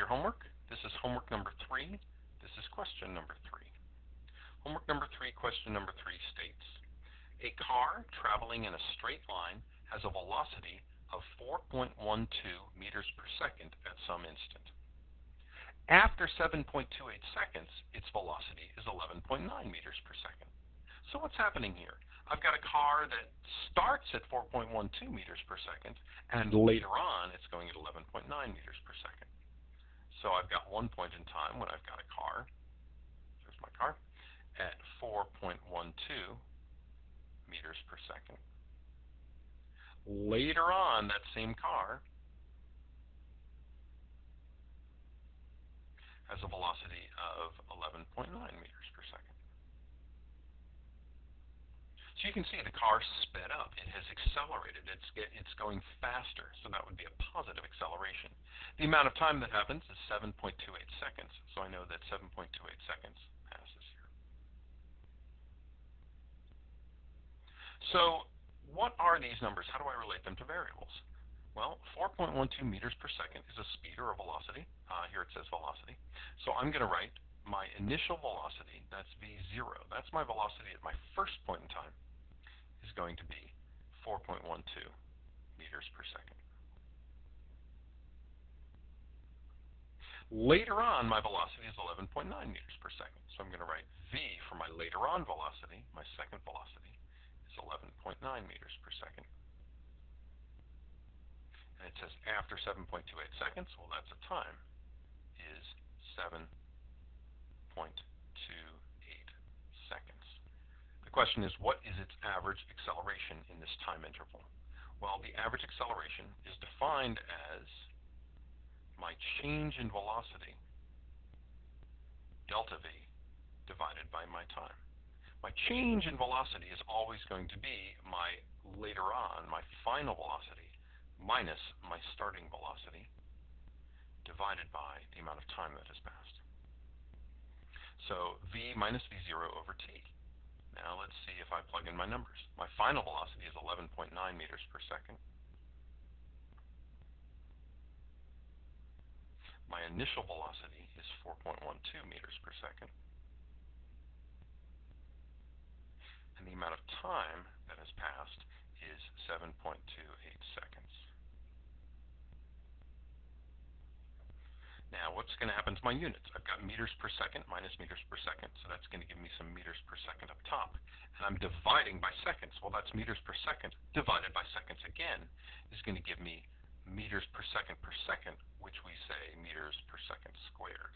your homework. This is homework number 3. This is question number 3. Homework number 3, question number 3 states, a car traveling in a straight line has a velocity of 4.12 meters per second at some instant. After 7.28 seconds, its velocity is 11.9 meters per second. So what's happening here? I've got a car that starts at 4.12 meters per second, and later on it's going at 11.9 meters per second. So I've got one point in time when I've got a car, there's my car, at 4.12 meters per second. Later on, that same car has a velocity of 11.9 meters per second. So you can see the car sped up. It has accelerated. It's going faster, so that would be a positive acceleration. The amount of time that happens is 7.28 seconds, so I know that 7.28 seconds passes here. So what are these numbers? How do I relate them to variables? Well, 4.12 meters per second is a speed or a velocity. Here it says velocity. So I'm going to write my initial velocity, that's v0. That's my velocity at my first point in time, is going to be 4.12 meters per second. Later on, my velocity is 11.9 meters per second. So I'm going to write v for my later on velocity, my second velocity, is 11.9 meters per second. And it says after 7.28 seconds, well, that's a time, is 7.28 seconds. The question is, what is its average acceleration in this time interval? Well, the average acceleration is defined as my change in velocity, delta v, divided by my time. My change in velocity is always going to be my later on, my final velocity, minus my starting velocity, divided by the amount of time that has passed. So v minus v0 over t. Now let's see if I plug in my numbers. My final velocity is 11.9 meters per second. My initial velocity is 4.12 meters per second. And the amount of time that has passed is 7.28 seconds. Now, what's going to happen to my units? I've got meters per second minus meters per second, so that's going to give me some meters per second up top. And I'm dividing by seconds. Well, that's meters per second divided by seconds again is going to give me meters per second, which we say meters per second squared.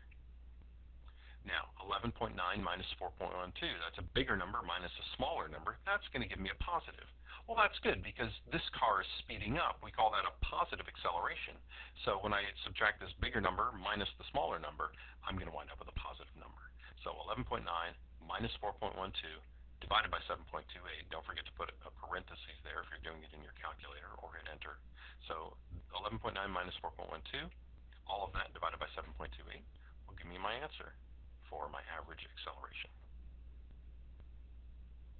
Now, 11.9 minus 4.12, that's a bigger number minus a smaller number. That's going to give me a positive. Well, that's good because this car is speeding up. We call that a positive acceleration. So when I subtract this bigger number minus the smaller number, I'm going to wind up with a positive number. So 11.9 minus 4.12 divided by 7.28. Don't forget to put a parenthesis there if you're doing it in your calculator, or hit enter. So 11.9 minus 4.12, all of that divided by 7.28 will give me my answer for my average acceleration.